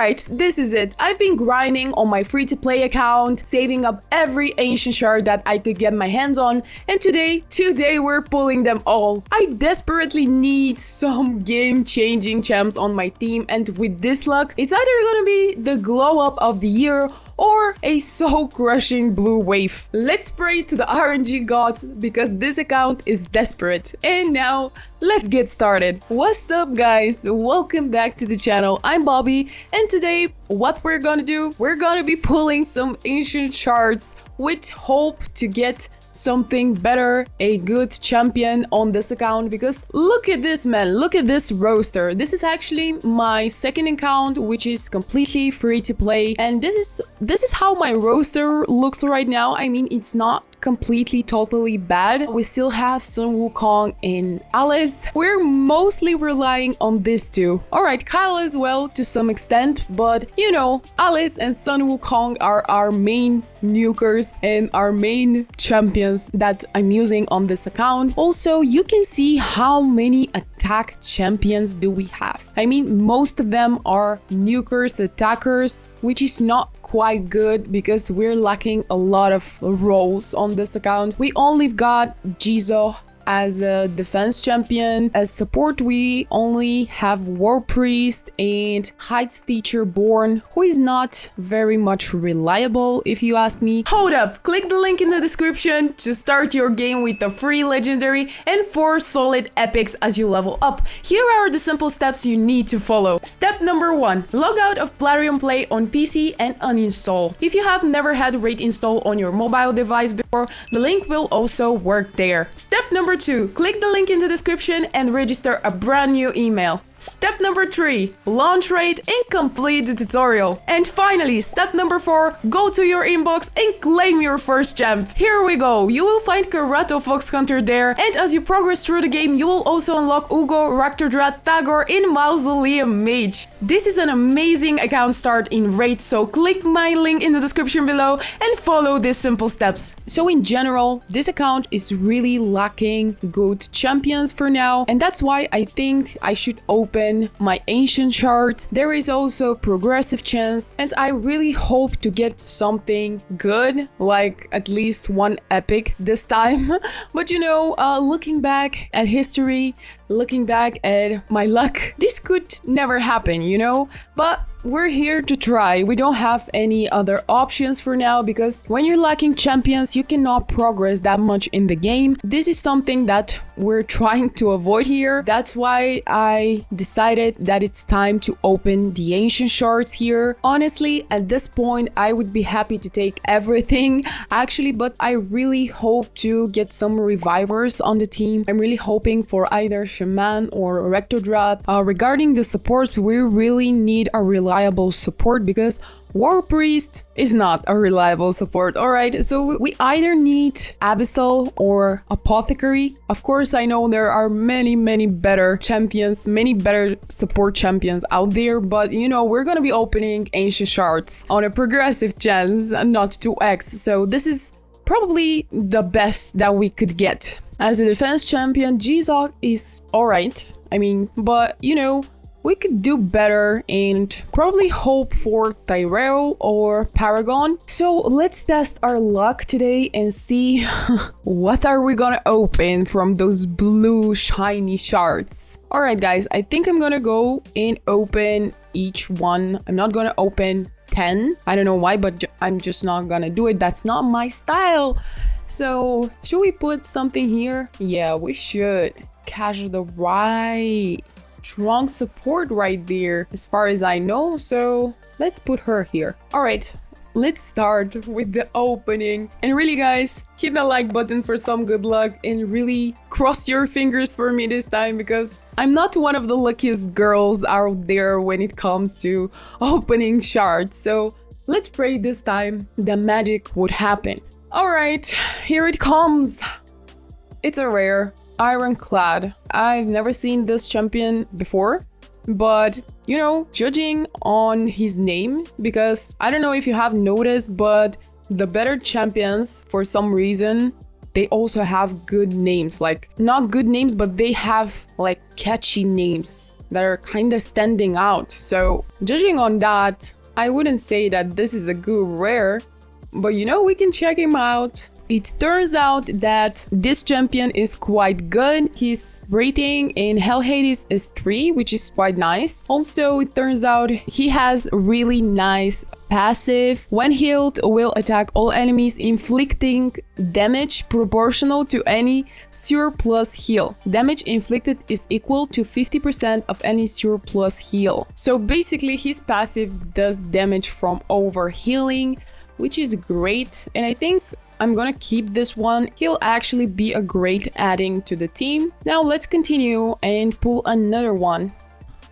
Alright, this is it. I've been grinding on my free-to-play account, saving up every ancient shard that I could get my hands on, and today we're pulling them all. I desperately need some game-changing champs on my team, and with this luck, it's either gonna be the glow-up of the year or a soul-crushing blue wave. Let's pray to the RNG gods because this account is desperate. And now, let's get started. What's up guys? Welcome back to the channel. I'm Bobby, and today what we're gonna do, we're gonna be pulling some ancient shards with hope to get something better, a good champion on this account, because look at this, man, look at this roster. This is actually my second account, which is completely free to play, and this is how my roster looks right now. I mean, it's not completely totally bad. We still have Sun Wukong and Alice. We're mostly relying on these two. Alright, Kyle as well to some extent, but you know, Alice and Sun Wukong are our main nukers and our main champions that I'm using on this account. Also, you can see how many attack champions do we have. I mean, most of them are nukers, attackers, which is not quite good because we're lacking a lot of roles on this account. We only got Jizo as a defense champion. As support, we only have War Priest and Heights Teacher Born, who is not very much reliable if you ask me. Hold up, click the link in the description to start your game with a free legendary and 4 solid epics as you level up. Here are the simple steps you need to follow. Step number 1, log out of Plarium Play on PC and uninstall. If you have never had Raid install on your mobile device before, the link will also work there. Step number 2, click the link in the description and register a brand new email. Step number 3, launch Raid and complete the tutorial. And finally, step number 4, go to your inbox and claim your first champ. Here we go, you will find Karato Fox Hunter there, and as you progress through the game, you will also unlock Ugo, Raktor Tagor, and Mausoleum Mage. This is an amazing account start in Raid, so click my link in the description below and follow these simple steps. So in general, this account is really lacking good champions for now, and that's why I think I should open my ancient shards. There is also progressive chance, and I really hope to get something good, like at least one epic this time. But you know, looking back at history, looking back at my luck, this could never happen, you know? But we're here to try. We don't have any other options for now, because when you're lacking champions, you cannot progress that much in the game. This is something that we're trying to avoid here. That's why I decided that it's time to open the ancient shards here. Honestly, at this point, I would be happy to take everything, actually, but I really hope to get some revivers on the team. I'm really hoping for either Shaman or Rectodrat. Regarding the support, we really need a reliable support because War Priest is not a reliable support. Alright, so we either need Abyssal or Apothecary. Of course, I know there are many better champions, many better support champions out there, but you know, we're gonna be opening ancient shards on a progressive chance, not 2x, so this is probably the best that we could get. As a defense champion, Jizok is alright, I mean, but you know, we could do better and probably hope for Tyrell or Paragon. So let's test our luck today and see what are we gonna open from those blue shiny shards. Alright guys, I think I'm gonna go and open each one. I'm not gonna open 10. I don't know why, but I'm just not gonna do it. That's not my style. So should we put something here? Yeah, we should. Cash the right. Strong support right there as far as I know, so let's put her here. All right, let's start with the opening, and really guys, hit the like button for some good luck and really cross your fingers for me this time, because I'm not one of the luckiest girls out there when it comes to opening shards. So let's pray this time the magic would happen. All right, here it comes. It's a rare Ironclad. I've never seen this champion before, but you know, judging on his name, because I don't know if you have noticed, but the better champions, for some reason, they also have good names. Like, not good names, but they have like catchy names. that are kind of standing out. So judging on that, I wouldn't say that this is a good rare, but you know, we can check him out. It turns out that this champion is quite good. His rating in Hell Hades is 3, which is quite nice. Also, it turns out he has really nice passive. When healed, will attack all enemies, inflicting damage proportional to any surplus heal. Damage inflicted is equal to 50% of any surplus heal. So basically, his passive does damage from overhealing, which is great. And I think I'm gonna keep this one. He'll actually be a great adding to the team. Now let's continue and pull another one.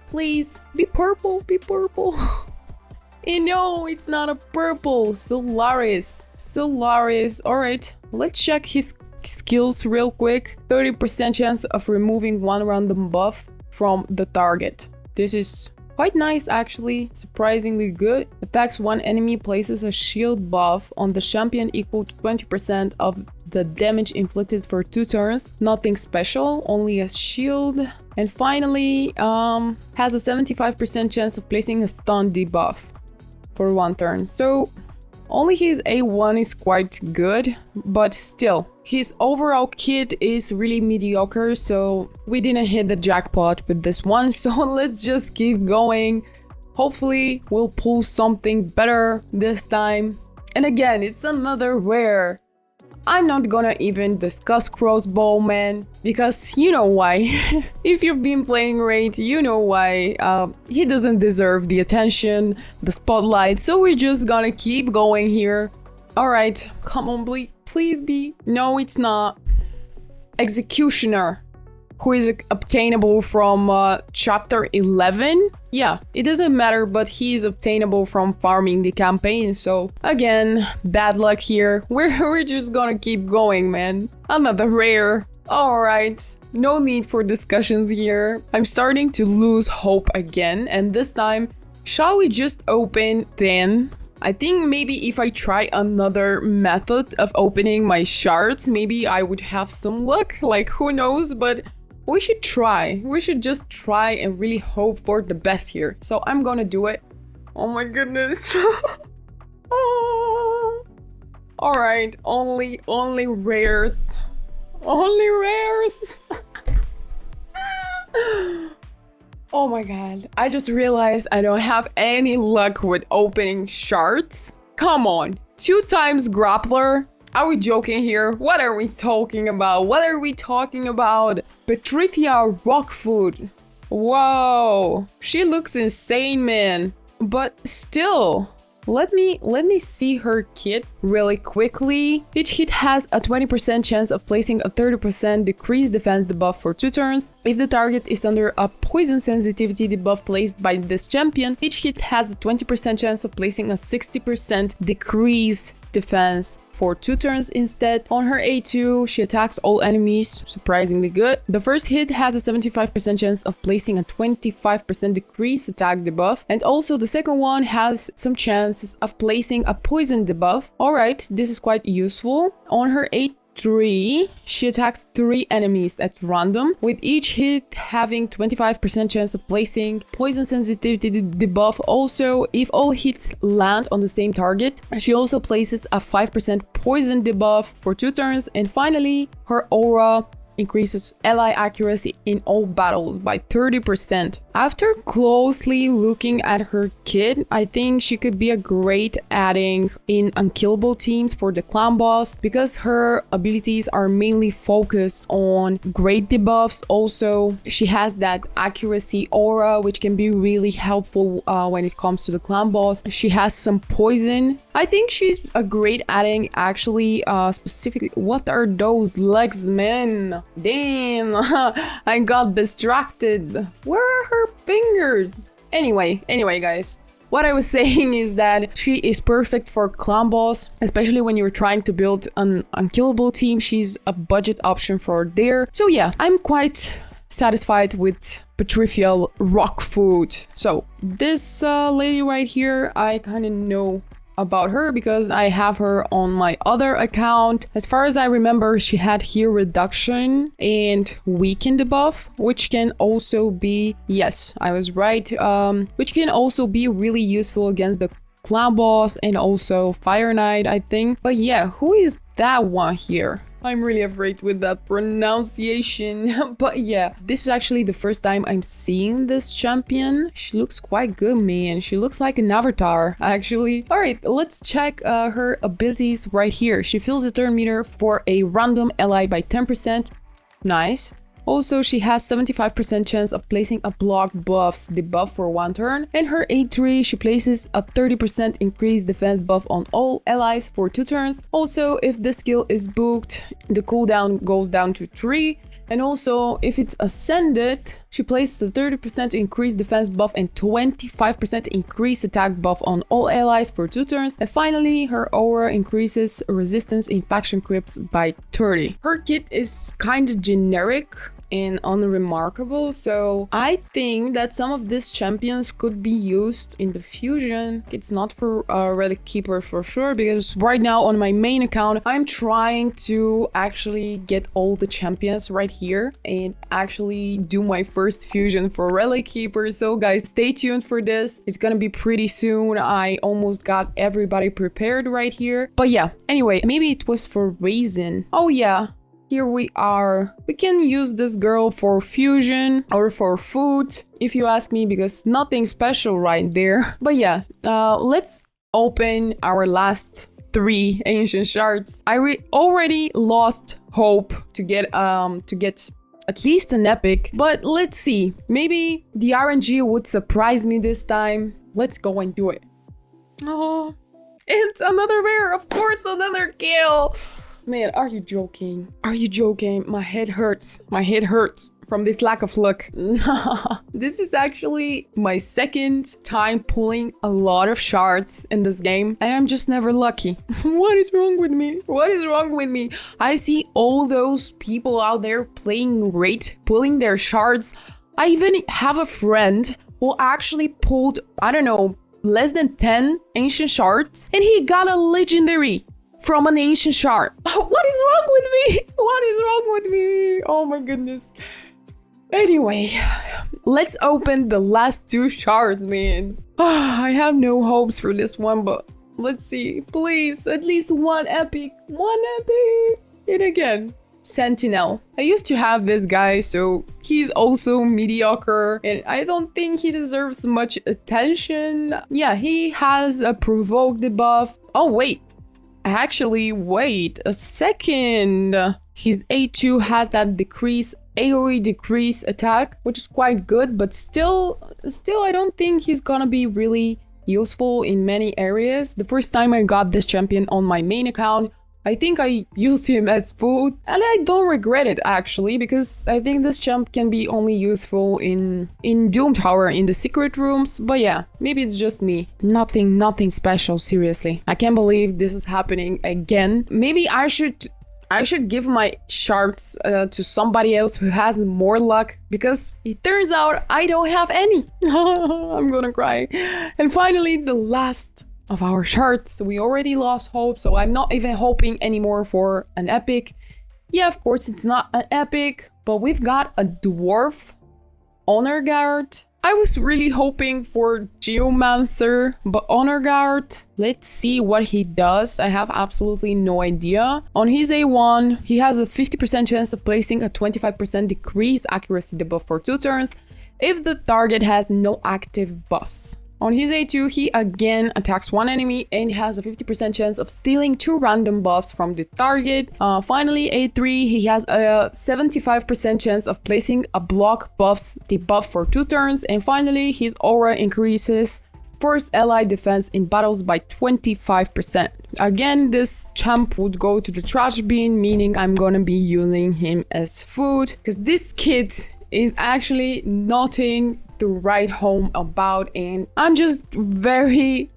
Please be purple, be purple. And no, it's not a purple. Solaris. All right, let's check his skills real quick. 30% chance of removing one random buff from the target. This is quite nice, actually, surprisingly good. Attacks one enemy, places a shield buff on the champion equal to 20% of the damage inflicted for 2 turns. Nothing special, only a shield. And finally, has a 75% chance of placing a stun debuff for 1 turn. So only his A1 is quite good, but still, his overall kit is really mediocre, so we didn't hit the jackpot with this one. So let's just keep going. Hopefully, we'll pull something better this time. And again, it's another rare. I'm not gonna even discuss Crossbowman, because you know why. If you've been playing Raid, you know why. He doesn't deserve the attention, the spotlight, so we're just gonna keep going here. Alright, come on, please be. No, it's not. Executioner, who is obtainable from chapter 11. Yeah, it doesn't matter, but he is obtainable from farming the campaign. So again, bad luck here. We're just gonna keep going, man. Another rare. All right, no need for discussions here. I'm starting to lose hope again, and this time, shall we just open 10? I think maybe if I try another method of opening my shards, maybe I would have some luck. Like, who knows, but we should try. We should just try and really hope for the best here. So I'm gonna do it. Oh my goodness. Oh. All right, only rares. Only rares. Oh my god. I just realized I don't have any luck with opening shards. Come on. 2 times grappler. Are we joking here? What are we talking about? What are we talking about? Petrifia Rockfoot. Whoa. She looks insane, man. But still, let me see her kit really quickly. Each hit has a 20% chance of placing a 30% decreased defense debuff for 2 turns. If the target is under a poison sensitivity debuff placed by this champion, each hit has a 20% chance of placing a 60% decreased defense for 2 turns instead. On her A2, she attacks all enemies, surprisingly good. The first hit has a 75% chance of placing a 25% decreased attack debuff, and also the second one has some chances of placing a poison debuff. Alright, this is quite useful. On her A3, she attacks 3 enemies at random, with each hit having 25% chance of placing poison sensitivity debuff. Also, if all hits land on the same target, she also places a 5% poison debuff for 2 turns. And finally, her aura increases ally accuracy in all battles by 30%. After closely looking at her kit, I think she could be a great adding in unkillable teams for the clan boss, because her abilities are mainly focused on great debuffs. Also, she has that accuracy aura, which can be really helpful when it comes to the clan boss. She has some poison. I think she's a great adding, actually. Specifically, what are those legs, man? Damn, I got distracted. Where are her fingers? Anyway, guys, what I was saying is that she is perfect for clan boss, especially when you're trying to build an unkillable team. She's a budget option for there. So yeah, I'm quite satisfied with Petrifia Rockfoot. So this lady right here, I kind of know about her because I have her on my other account. As far as I remember, she had heal reduction and weaken debuff, which can also be, yes, I was right, which can also be really useful against the clan boss and also Fire Knight, I think. But yeah, who is that one here? I'm really afraid with that pronunciation. But yeah, this is actually the first time I'm seeing this champion. She looks quite good, man. She looks like an avatar, actually. All right, let's check her abilities right here. She fills the turn meter for a random ally by 10%. Nice. Also, she has 75% chance of placing a block buffs debuff for 1 turn. And her A3, she places a 30% increased defense buff on all allies for 2 turns. Also, if the skill is booked, the cooldown goes down to 3. And also, if it's ascended, she places a 30% increased defense buff and 25% increased attack buff on all allies for 2 turns. And finally, her aura increases resistance in faction creeps by 30. Her kit is kind of generic and unremarkable, so I think that some of these champions could be used in the fusion. It's not for Relic Keeper for sure, because right now on my main account I'm trying to actually get all the champions right here and actually do my first fusion for Relic Keeper. So guys, stay tuned for this. It's gonna be pretty soon. I almost got everybody prepared right here. But yeah, anyway, maybe it was for Raisin. Oh yeah, here we are. We can use this girl for fusion or for food, if you ask me, because nothing special right there. But yeah, let's open our last 3 ancient shards. I already lost hope to get at least an epic, but let's see. Maybe the RNG would surprise me this time. Let's go and do it. Oh, it's another rare, of course, another kill. Man, are you joking? Are you joking? My head hurts. My head hurts from this lack of luck. This is actually my second time pulling a lot of shards in this game, and I'm just never lucky. What is wrong with me? What is wrong with me? I see all those people out there playing great, pulling their shards. I even have a friend who actually pulled, I don't know, less than 10 ancient shards, and he got a legendary from an ancient shard. What is wrong with me? What is wrong with me? Oh my goodness. Anyway, let's open the last 2 shards, man. I have no hopes for this one, but let's see. Please, at least one epic. One epic. And again, Sentinel. I used to have this guy, so he's also mediocre, and I don't think he deserves much attention. Yeah, he has a provoke debuff. Oh, wait. Actually, wait a second. His A2 has that decrease, AoE decrease attack, which is quite good, but still I don't think he's gonna be really useful in many areas. The first time I got this champion on my main account, I think I used him as food, and I don't regret it actually, because I think this champ can be only useful in Doom Tower in the secret rooms. But yeah, maybe it's just me. Nothing special, seriously. I can't believe this is happening again. Maybe I should give my shards to somebody else who has more luck, because it turns out I don't have any. I'm gonna cry. And finally, the last of our shards. We already lost hope, so I'm not even hoping anymore for an epic. Yeah, of course it's not an epic, but we've got a dwarf honor guard. I was really hoping for Geomancer, but honor guard, let's see what he does. I have absolutely no idea. On his A1, he has a 50% chance of placing a 25% decrease accuracy debuff for 2 turns if the target has no active buffs. On his A2, he again attacks one enemy and has a 50% chance of stealing 2 random buffs from the target. Finally, A3, he has a 75% chance of placing a block buffs debuff for 2 turns. And finally, his aura increases first ally defense in battles by 25%. Again, this champ would go to the trash bin, meaning I'm gonna be using him as food, because this kid is actually nothing to write home about, and I'm just very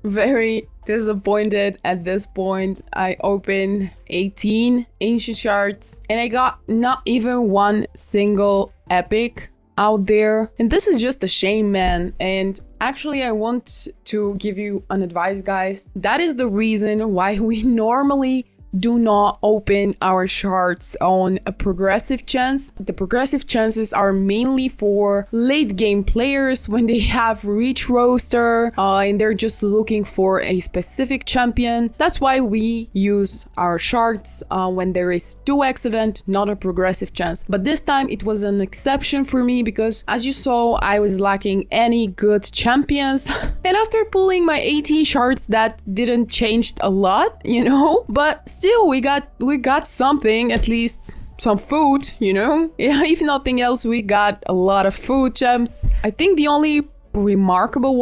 disappointed at this point. I opened 18 ancient shards and I got not even one single epic out there, and this is just a shame, man. And Actually, I want to give you an advice, guys. That is the reason why we normally do not open our shards on a progressive chance. The progressive chances are mainly for late game players when they have reach roster and they're just looking for a specific champion. That's why we use our shards when there is 2x event, not a progressive chance. But this time it was an exception for me because, as you saw, I was lacking any good champions. And after pulling my 18 shards, that didn't change a lot, you know, but still we got something, at least some food, you know. Yeah, if nothing else, we got a lot of food gems. I think the only remarkable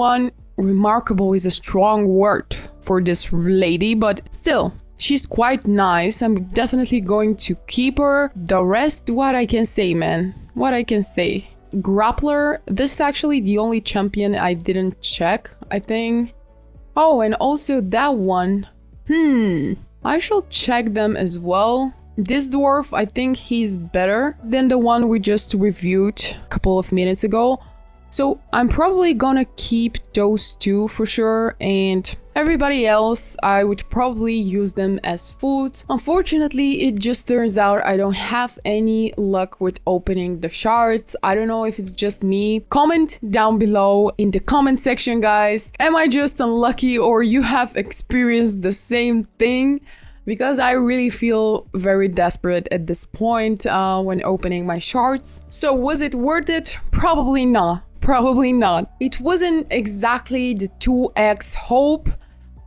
is a strong word for this lady, but still, she's quite nice. I'm definitely going to keep her. The rest, what I can say, man, what I can say. Grappler, this is actually the only champion I didn't check, I think. Oh, and also that one. I shall check them as well. This dwarf, I think he's better than the one we just reviewed a couple of minutes ago. So I'm probably gonna keep those two for sure, and everybody else, I would probably use them as food. Unfortunately, it just turns out I don't have any luck with opening the shards. I don't know if it's just me. Comment down below in the comment section, guys. Am I just unlucky or you have experienced the same thing? Because I really feel very desperate at this point when opening my shards. So was it worth it? Probably not. Probably not. It wasn't exactly the 2x hope,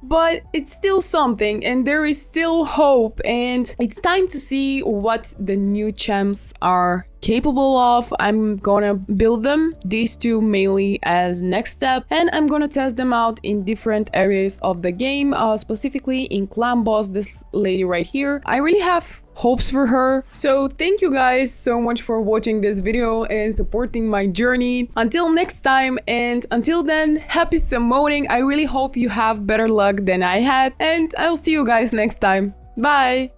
but it's still something, and there is still hope, and it's time to see what the new champs are capable of. I'm gonna build them, these two mainly, as next step, and I'm gonna test them out in different areas of the game, specifically in clan boss, this lady right here. I really have hopes for her. So thank you guys so much for watching this video and supporting my journey. Until next time, and until then, happy summoning. I really hope you have better luck than I had, and I'll see you guys next time. Bye!